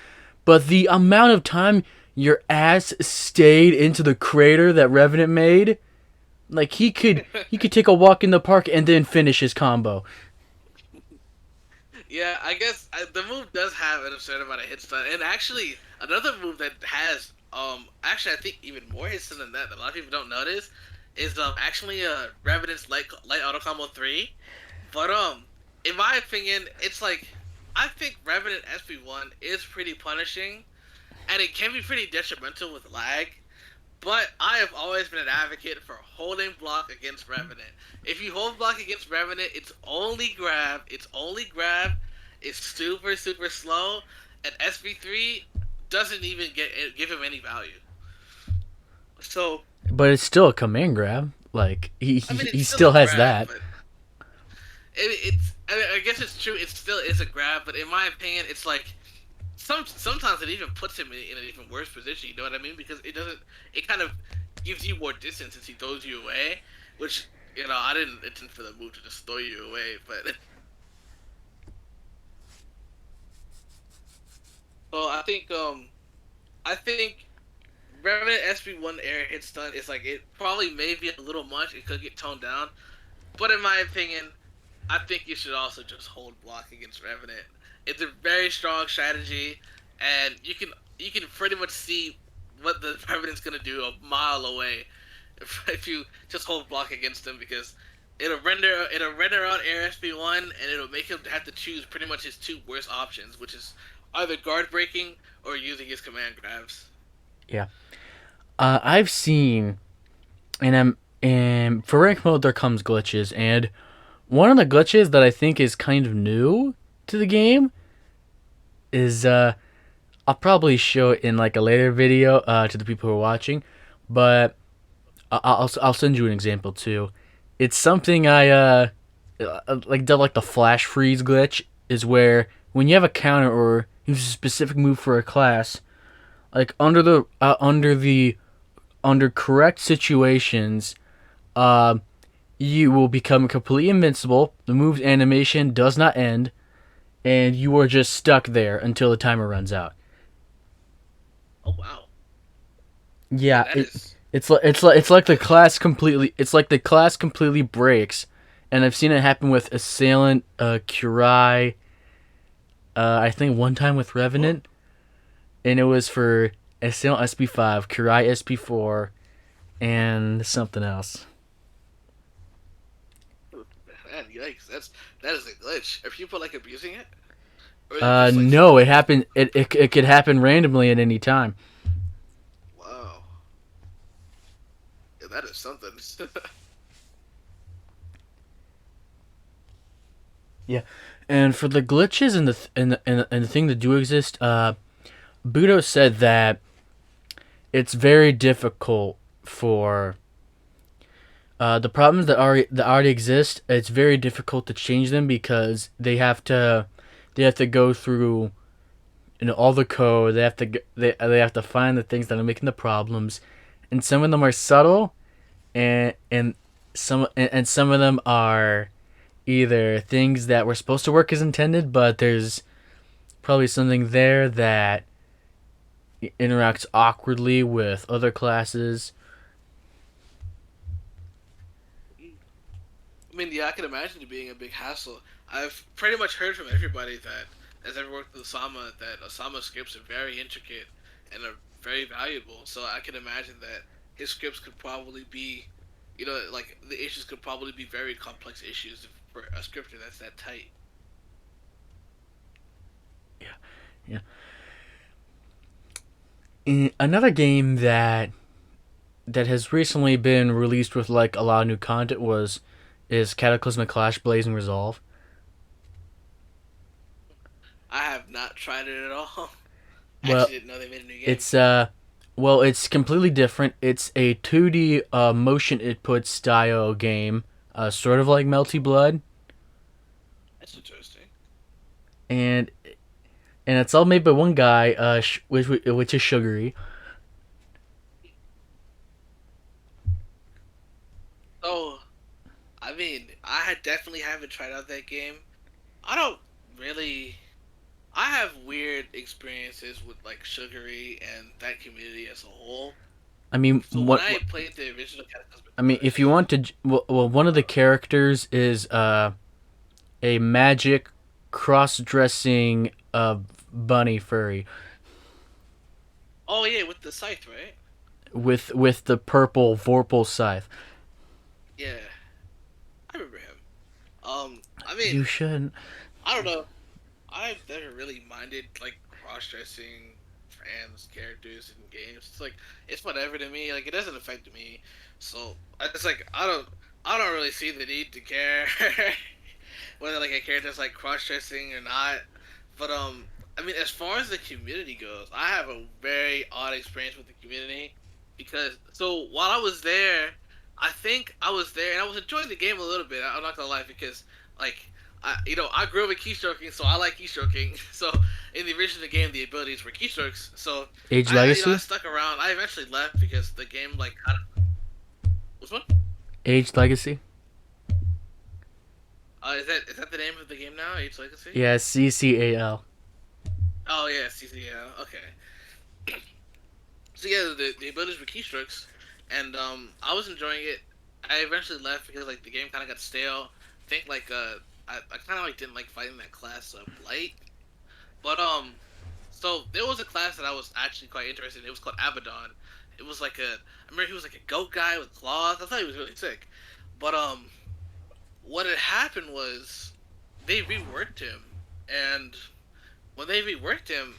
But the amount of time your ass stayed into the crater that Revenant made, like he could take a walk in the park and then finish his combo. Yeah, I guess the move does have an absurd amount of hits done, and actually another move that has actually I think even more hits than that a lot of people don't notice is actually Revenant's light auto combo 3. But in my opinion, it's like I think Revenant SP1 is pretty punishing, and it can be pretty detrimental with lag. But I have always been an advocate for holding block against Revenant. If you hold block against Revenant, it's only grab. It's only grab. It's super super slow, and SB3 doesn't even give him any value. So But it's still a command grab. Like he I mean, he, it's he still still a has grab, that. but it's. I guess it's true. It still is a grab, but in my opinion, it's like sometimes it even puts him in an even worse position. You know what I mean? Because it doesn't. It kind of gives you more distance as he throws you away, which I didn't intend for the move to just throw you away, but so I think Revenant SB1 air hit stun is like it probably may be a little much. It could get toned down, but in my opinion, I think you should also just hold block against Revenant. It's a very strong strategy, and you can pretty much see what the Revenant's gonna do a mile away if you just hold block against him, because it'll render out Air SB1, and it'll make him have to choose pretty much his two worst options, which is either guard breaking or using his command grabs. Yeah. I've seen, and for rank mode there comes glitches, and one of the glitches that I think is kind of new to the game is I'll probably show it in like a later video to the people who are watching, but I'll send you an example too. It's something I like the flash freeze glitch, is where when you have a counter or use a specific move for a class, like under correct situations, uh, you will become completely invincible. The move's animation does not end, and you are just stuck there until the timer runs out. Oh wow, yeah, Yeah, that is. it's like the class completely breaks, and I've seen it happen with Assailant, Kurai, I think one time with Oh, Revenant, and it was for Assailant SP5, Kurai SP4, and something else. man, yikes! That is a glitch. Are people like abusing it, or is it just like No, super it random? happened. It could happen randomly at any time. Wow, yeah, that is something. Yeah, and for the glitches and the thing that do exist, Budo said that it's very difficult for the problems that already exist. It's very difficult to change them because they have to go through all the code. They have to find the things that are making the problems, and some of them are subtle, and some of them are either things that were supposed to work as intended, but there's probably something there that interacts awkwardly with other classes. I mean, yeah, I can imagine it being a big hassle. I've pretty much heard from everybody that has ever worked with Osama that Osama scripts are very intricate and are very valuable. So I can imagine that his scripts could probably be, like the issues could probably be very complex issues for a scripter that's that tight. Yeah, yeah. Another game that has recently been released with like a lot of new content was is Cataclysmic Clash Blazing Resolve. I have not tried it at all. I Well, actually didn't know they made a new game. it's it's completely different. It's a 2D motion input style game, sort of like Melty Blood, That's interesting. and it's all made by one guy, which is Sugary. So, I mean, definitely haven't tried out that game. I don't really. I have weird experiences with like Sugary and that community as a whole. I mean, So when I played the original Cataclysmic if you Rush, want to, one of the characters is a magic cross-dressing bunny furry oh yeah, with the scythe, right? with the purple Vorpal scythe. Yeah, I remember him. I mean, You shouldn't. I don't know. I've never really minded like cross-dressing fans characters in games. It's like it's whatever to me. Like it doesn't affect me. So it's like I don't really see the need to care whether like a character's like cross-dressing or not. But I mean, as far as the community goes, I have a very odd experience with the community because so while I was there, I think I was there and I was enjoying the game a little bit. I'm not gonna lie because like I grew up with keystroking, so I like keystroking. So in the original game, the abilities were keystrokes. So Age I Legacy. stuck around. I eventually left because the game like kind of which one? Age Legacy. Is that the name of the game now? Age Legacy? Yeah, CCAL. Oh yeah, CCL. Okay. So yeah, the abilities were keystrokes, and I was enjoying it. I eventually left because like the game kind of got stale. I think like I kind of like didn't like fighting that class Blight, but so there was a class that I was actually quite interested in. It was called Abaddon. It was like I remember he was like a goat guy with claws. I thought he was really sick, but what had happened was they reworked him, and when they reworked him,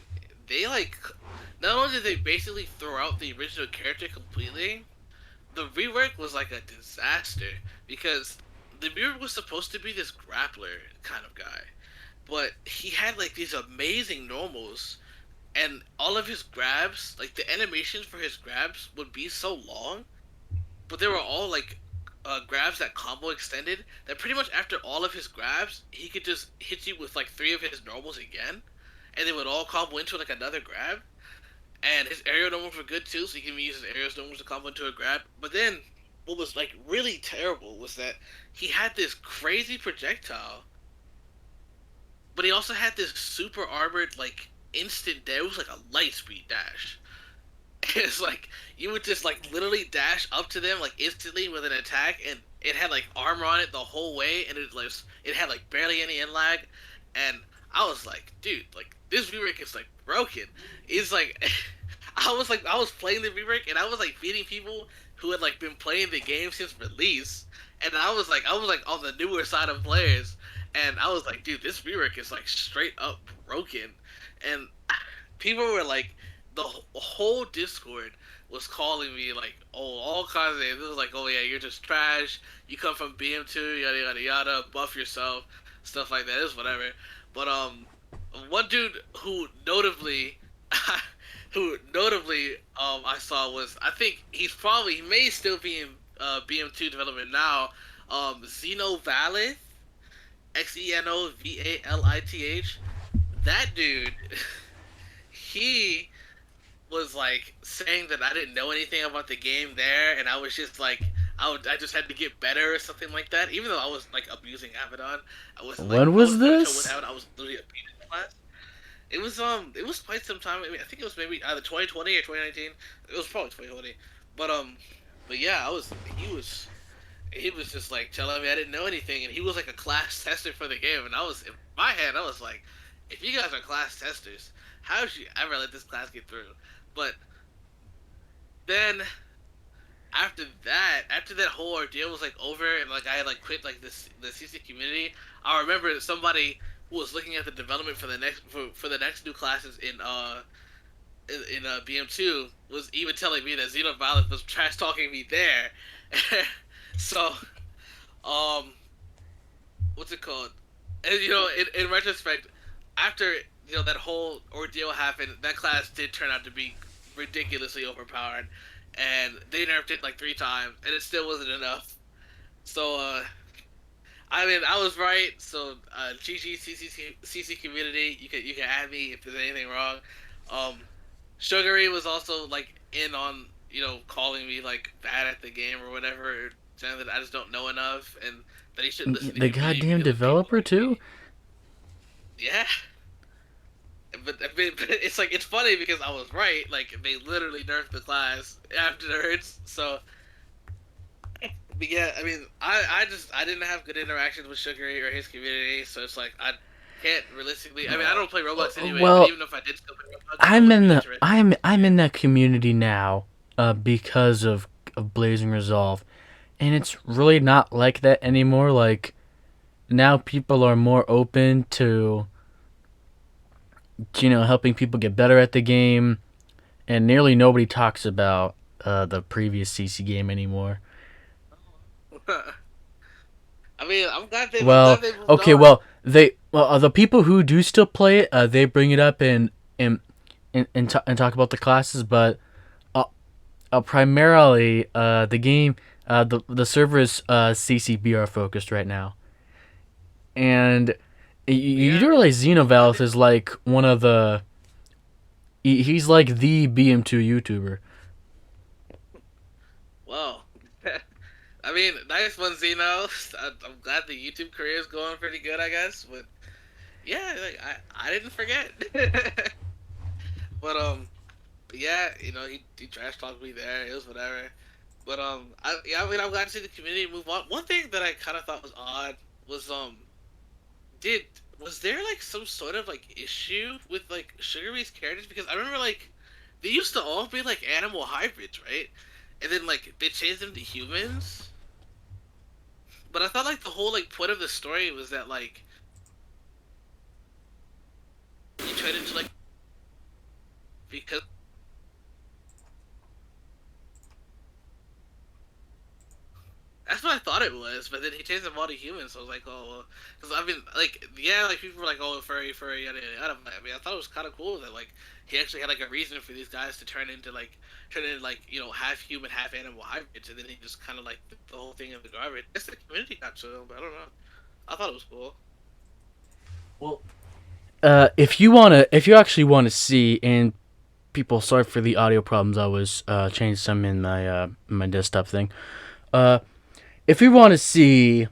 they like not only did they basically throw out the original character completely, the rework was like a disaster because the rework was supposed to be this grappler kind of guy, but he had like these amazing normals, and all of his grabs, like the animations for his grabs, would be so long, but they were all like grabs that combo extended. That pretty much after all of his grabs, he could just hit you with like three of his normals again, and they would all combo into like another grab. And his aerial normals were good too, so he can use his aerial normals to combo into a grab. But then, what was like really terrible was that he had this crazy projectile, but he also had this super armored like instant dash. It was like a light speed dash. It's like you would just like literally dash up to them like instantly with an attack, and it had like armor on it the whole way, and it had like barely any in lag, and I was like, dude, like this remake is like broken. It's like I was playing the remake, and I was like beating people who had like been playing the game since release, and I was like on the newer side of players, and I was like, dude, this rework is like straight up broken, and people were like, the whole Discord was calling me like, oh, all kinds of names. It was like, oh yeah, you're just trash. You come from BM2, yada yada yada. Buff yourself, stuff like that. It was whatever. But one dude who notably, I saw was, I think he may still be in BM2 development now. Xeno Valith, Xenovalith. That dude, he was like saying that I didn't know anything about the game there, and I was just like, I just had to get better or something like that. Even though I was like abusing Abaddon, When I was wasn't having trouble with this? Abaddon. I was literally abusing the class. It was quite some time. I mean, I think it was maybe either 2020 or 2019. It was probably 2020. But but yeah, I was he was just like telling me I didn't know anything, and he was like a class tester for the game, and I was in my head, I was like, if you guys are class testers, how should you ever let this class get through? But then after that whole ordeal was like over, and like I had like quit like the CC community, I remember somebody who was looking at the development for the next new classes in BM2 was even telling me that Xeno Violence was trash talking me there. So um what's it called? And in retrospect, after that whole ordeal happened, that class did turn out to be ridiculously overpowered, and they nerfed it like 3 times, and it still wasn't enough. So I mean, I was right. So GG CC community, you can add me if there's anything wrong. Um, Sugary was also like in on calling me like bad at the game or whatever, saying that I just don't know enough and that he should listen to The community goddamn because of people developer like too? me. Yeah, but it's like it's funny because I was right. Like they literally nerfed the class afterwards. So, but yeah, I mean, I didn't have good interactions with Sugary or his community, so it's like I can't realistically. I mean, I don't play Roblox anyway, but Well, even if I did still play Roblox, I wouldn't be interested in his I'm in community. that community now, because of Blazing Resolve, and it's really not like that anymore. Like now, people are more open to helping people get better at the game, and nearly nobody talks about the previous CC game anymore. I mean, I'm Well, glad they moved okay, on. the people who do still play it, they bring it up and talk about the classes, but primarily the game, the servers CCBR focused right now, and you Yeah, I do mean, realize I'm glad they Xenovalve is moved on. like one of the he's like the BM2 YouTuber. Well, I mean, nice one, Zeno. I'm glad the YouTube career is going pretty good, I guess. But yeah, like I didn't forget. But yeah, he trash talked me there. It was whatever. But yeah, I mean, I'm glad to see the community move on. One thing that I kind of thought was odd was did was there like some sort of like issue with like Sugary's characters? Because I remember like they used to all be like animal hybrids, right? And then like they changed them to humans. But I thought like the whole like point of the story was that like he turned into like because that's what I thought it was. But then he changed them all to humans. So I was like, oh, well, because I mean, like yeah, like people were like, oh, furry, yada yada yada. I mean, I thought it was kind of cool that like he actually had like a reason for these guys to turn into like half human, half animal hybrids, and then he just kind of like threw the whole thing in the garbage. I guess the community got to him, but I don't know. I thought it was cool. Well, if you actually wanna see, and people, sorry for the audio problems. I was changing some in my desktop thing. Uh, if you want to see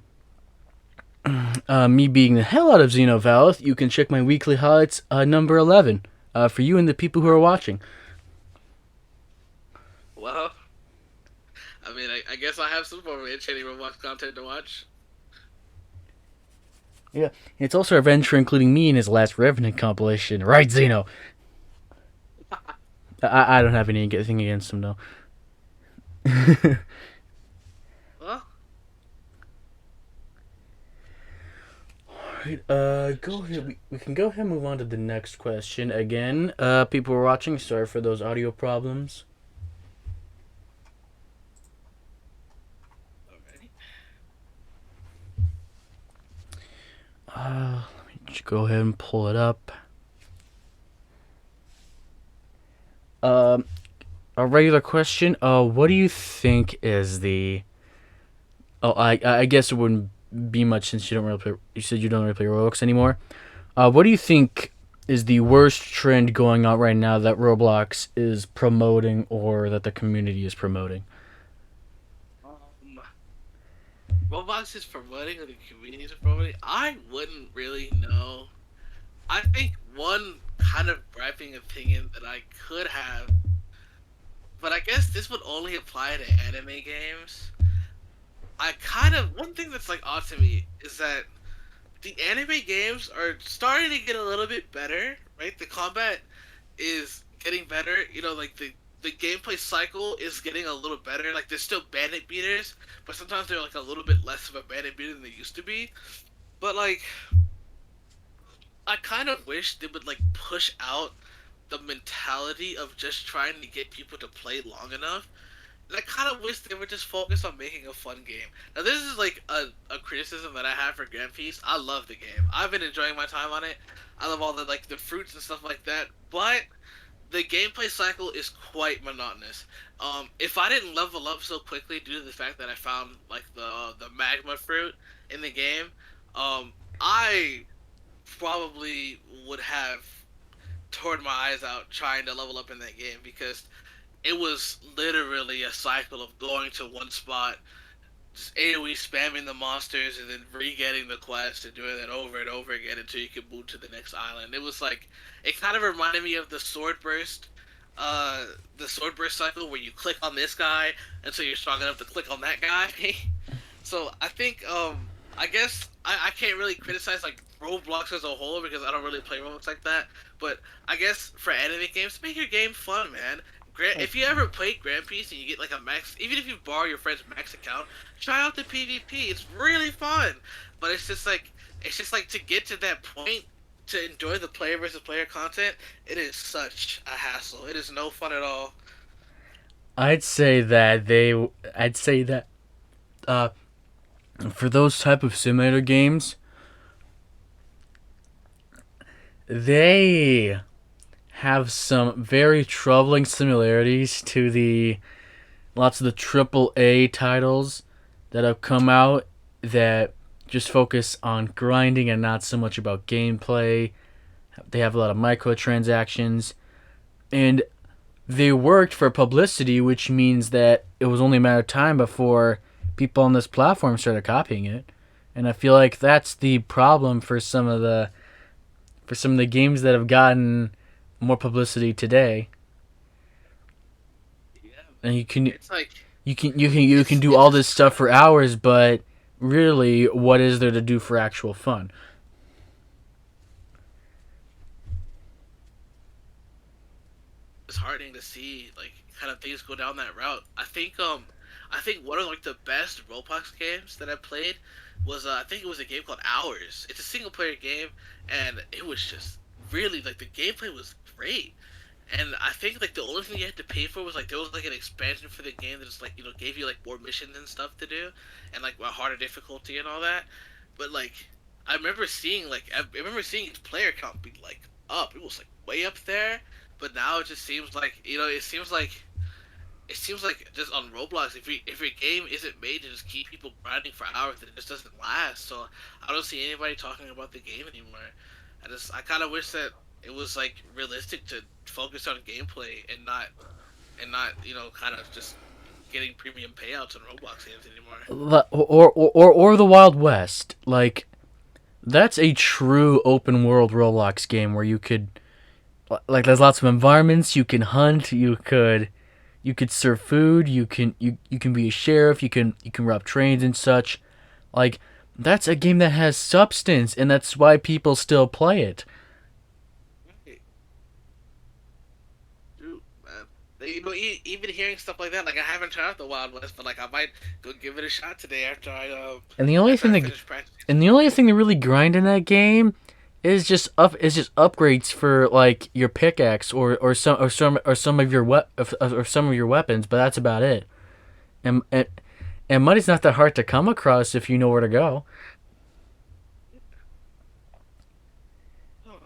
me beating the hell out of Xenovalith, you can check my weekly highlights, number 11, for you and the people who are watching. Well, I mean, I guess I have some form of entertaining Roblox content to watch. Yeah, it's also a venture including me in his last Revenant compilation, right, Xeno? I don't have anything against him though. Well, Right, go ahead. We can go ahead and move on to the next question. Again, people were watching. Sorry for those audio problems. All right. Let me just go ahead and pull it up. Um, a regular question. What do you think is the? Oh, I guess it wouldn't be much since you don't really play. You said you don't really play Roblox anymore. What do you think is the worst trend going on right now that Roblox is promoting or that the community is promoting? Um, Roblox is promoting or the community is promoting. I wouldn't really know. I think one kind of griping opinion that I could have, but I guess this would only apply to anime games. I kind of one thing that's like odd to me is that the anime games are starting to get a little bit better, right? The combat is getting better. You know, like the gameplay cycle is getting a little better. Like there's still bandit beaters, but sometimes they're like a little bit less of a bandit beater than they used to be. But like I kind of wish they would like push out the mentality of just trying to get people to play long enough. And I kind of wish they would just focus on making a fun game. Now, this is like a criticism that I have for Grand Peace. I love the game. I've been enjoying my time on it. I love all the like the fruits and stuff like that. But the gameplay cycle is quite monotonous. If I didn't level up so quickly due to the fact that I found like the magma fruit in the game, I probably would have torn my eyes out trying to level up in that game because it was literally a cycle of going to one spot, just AoE spamming the monsters, and then re-getting the quest and doing that over and over again until you could move to the next island. It was like it kind of reminded me of uh, the sword burst cycle where you click on this guy until you're strong enough to click on that guy. So I think I guess I can't really criticize like Roblox as a whole because I don't really play Roblox like that. But I guess for anime games, make your game fun, man. If you ever played Grand Peace and you get like a max, even if you borrow your friend's max account, try out the PvP. It's really fun, but it's just like to get to that point to enjoy the player versus player content. It is such a hassle. It is no fun at all. I'd say that they. I'd say that uh, for those type of simulator games, they have some very troubling similarities to the lots of the triple A titles that have come out that just focus on grinding and not so much about gameplay. They have a lot of microtransactions, and they worked for publicity, which means that it was only a matter of time before people on this platform started copying it. And I feel like that's the problem for some of the games that have gotten more publicity today. Yeah, And it's like you can do it's all just this stuff for hours, but really, what is there to do for actual fun? disheartening to see like kind of things go down that route. I think one of like the best Roblox games that I played was I think it was a game called Hours. It's a single player game and it was just really like the gameplay was great. And I think like the only thing you had to pay for was like there was like an expansion for the game that just like gave you like more missions and stuff to do and like a harder difficulty and all that. But like I remember seeing its player count be like up. It was like way up there. But now it just seems like it seems like just on Roblox if your game isn't made to just keep people grinding for hours, it just doesn't last. So I don't see anybody talking about the game anymore. I kind of wish that it was like realistic to focus on gameplay and not kind of just getting premium payouts on Roblox games anymore. Or the Wild West. Like that's a true open world Roblox game where you could like there's lots of environments you can hunt, you could serve food, you can be a sheriff, you can rob trains and such. Like that's a game that has substance and that's why people still play it. Right. True, man. even hearing stuff like that, like I haven't tried out the Wild West, but like I might go give it a shot today And the only after thing I that finish practicing. and the only thing that really grind in that game is just upgrades for like your pickaxe or some of your or some of your weapons, but that's about it. And and and money's not that hard to come across if you know where to go. Oh, man,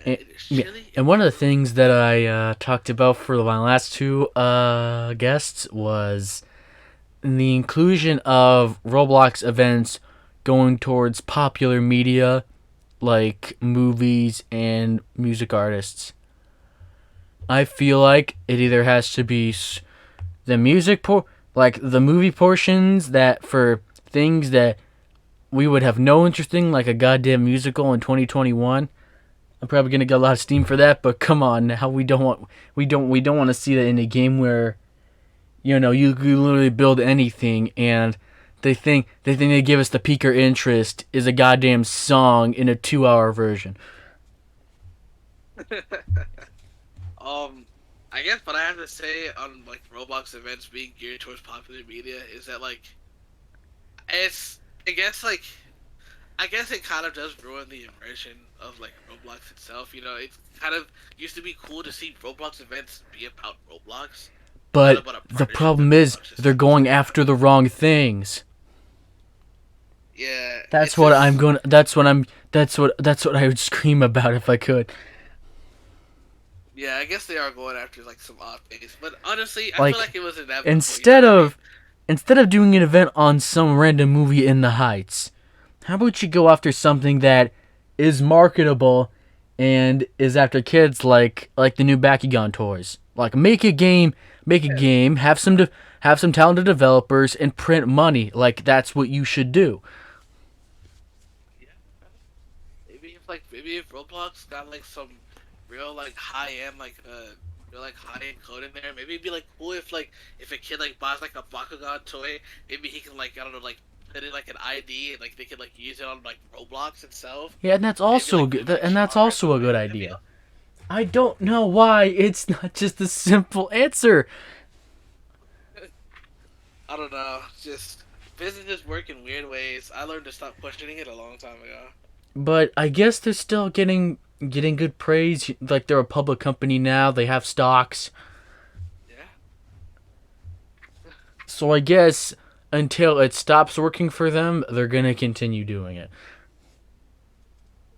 And, it is yeah, chilly. and one of the things that I talked about for my last two guests was the inclusion of Roblox events going towards popular media like movies and music artists. I feel like it either has to be the like the movie portions that for things that we would have no interest in, like a goddamn musical in 2021. I'm probably gonna get a lot of steam for that, but come on, now we don't want to see that in a game where you literally build anything and they give us the peaker interest is a goddamn song in a 2 hour version. um, I guess what I have to say on like Roblox events being geared towards popular media is that like it's I guess like I guess it kind of does ruin the immersion of like Roblox itself. It kind of used to be cool to see Roblox events be about Roblox, not But about a the partnership that problem is Roblox just they're happens to going have. after the wrong things. Yeah, That's it's what I'm just going. That's what I would scream about if I could. yeah. I guess they are going after like some odd things, but honestly, I feel Like like it was inevitable. You know instead what I mean? of instead of doing an event on some random movie in the Heights, how about you go after something that is marketable and is after kids like the new Bakugan toys. Like make a Yeah, game, have some talented developers and print money. Like that's what you should do. yeah. Maybe if Roblox got like some real like high end real like high end code in there, maybe it'd be like cool if a kid like buys like a Bakugan toy, maybe he can like I don't know like put in like an ID and like they could like use it on like Roblox itself. Yeah, and that's Maybe also like good. maybe like And that's stronger also that a way. good That'd be idea. I don't know why it's not just a simple answer, I don't know. Just businesses work in weird ways. I learned to stop questioning it a long time ago. but I guess they're still getting good praise. Like they're a public company now. They have stocks. Yeah, So I guess until it stops working for them, they're gonna continue doing it.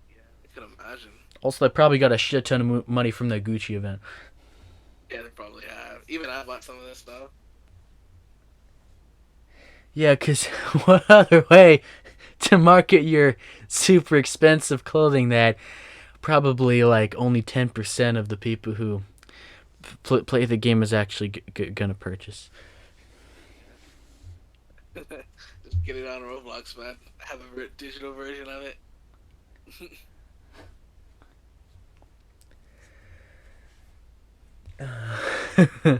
yeah. I can imagine. Also, they probably got a shit ton of money from the Gucci event. Yeah, they probably have. Even I bought some of this stuff. Yeah, cause what other way to market your super expensive clothing that probably like only 10% of the people who play the game is actually gonna purchase? Just get it on Roblox, man. Have a digital version of it. Yeah.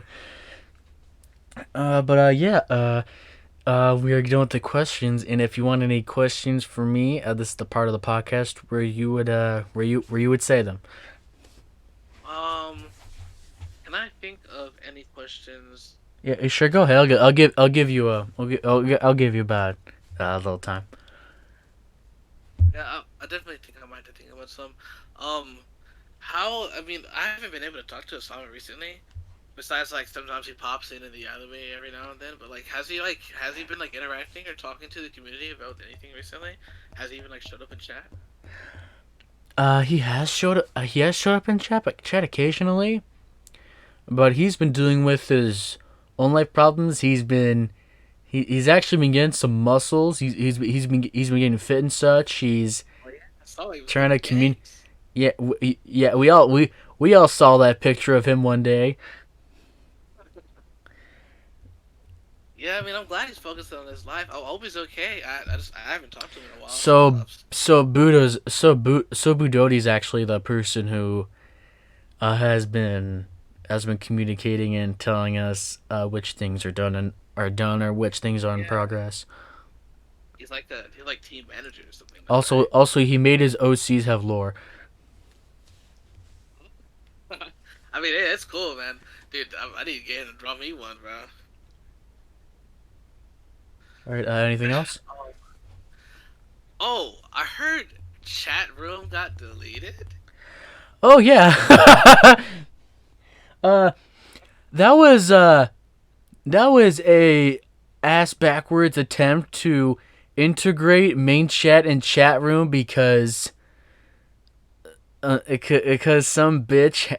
We are done with the questions, and if you want any questions for me, this is the part of the podcast where you would where you would say them. um, can I think of any questions? Yeah, sure. Go ahead. I'll give you I'll give you about a little time. Yeah, I definitely think I might have to think about some. Um, how? I mean, I haven't been able to talk to Osama recently. Besides, like sometimes he pops in the anime every now and then. But like, has he been like interacting or talking to the community about anything recently? Has he even like showed up in chat? He has showed up in chat occasionally, but he's been dealing with his own life problems. He's actually been getting some muscles. He's been getting fit and such. He's Oh yeah, I saw he was trying to lifting communicate. gangs. Yeah, we all saw that picture of him one day. Yeah, I mean, I'm glad he's focusing on his life. I hope he's okay. I haven't talked to him in a while. So so Budoti's actually the person who has been communicating and telling us which things are done or which things are in Yeah, progress. he's like team manager or something now, Also, he made his OCs have lore. right? I mean, hey, it's cool, man. Dude, I need to get him to draw me one, bro. All right. Anything else? Oh, I heard chat room got deleted. Oh yeah. uh, that was a ass backwards attempt to integrate main chat and chat room because some bitch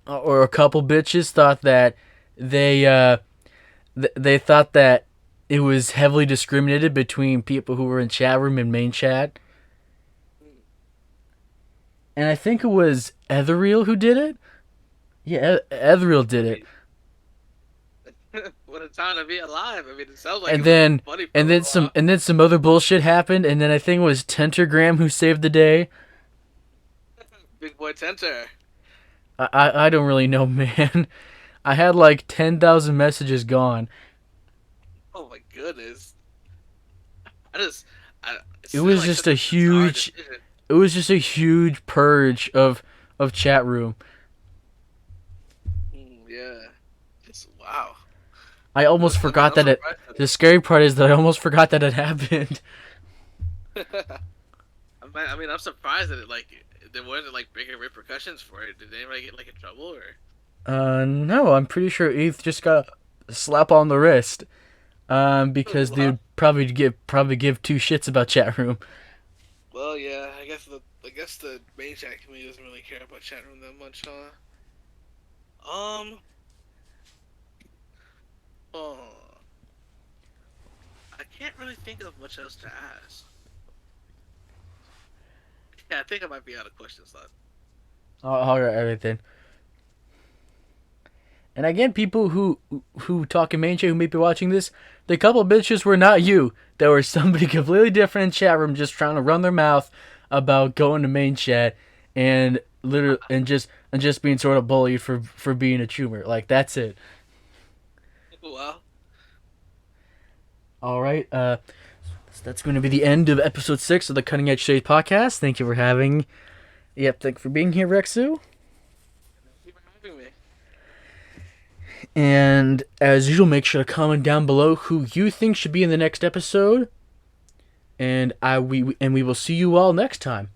or a couple bitches thought that they they thought that it was heavily discriminated between people who were in chat room and main chat. And I think it was Ethereal who did it. Yeah, Ethereal did it. What a time to be alive! I mean, it sounds like And it was then funny for and a then while. some other bullshit happened, and then I think it was Tentagram who saved the day. Big boy Tenter. I don't really know, man. I had like 10,000 messages gone. Oh my goodness. I just, it It seemed was like just such a a bizarre huge decision. it was just a huge purge of chat room. Yeah. Just wow. I almost I mean, forgot I'm that it. surprised The scary part is that I almost forgot that it happened. that I mean, I'm surprised that there wasn't like bigger repercussions for it. Did anybody get like in trouble or? No, I'm pretty sure ETH just got a slap on the wrist. Because Well, they'd probably give two shits about chat room. well, yeah. I guess the main chat community doesn't really care about chat room that much, huh? Um. Oh, I can't really think of much else to ask. Yeah, I think I might be out of questions left. All right, everything. And again, people who talk in main chat who may be watching this, the couple bitches were not you. There was somebody completely different in chat room just trying to run their mouth about going to main chat and literally and just being sort of bullied for being a choomer. Like that's it. Well, All right. So that's going to be the end of episode 6 of the Cutting Edge Shades podcast. Thank you for having. Yep. Thank you for being here, rexxsu. thank you for having me. And as usual, make sure to comment down below who you think should be in the next episode. And we will see you all next time.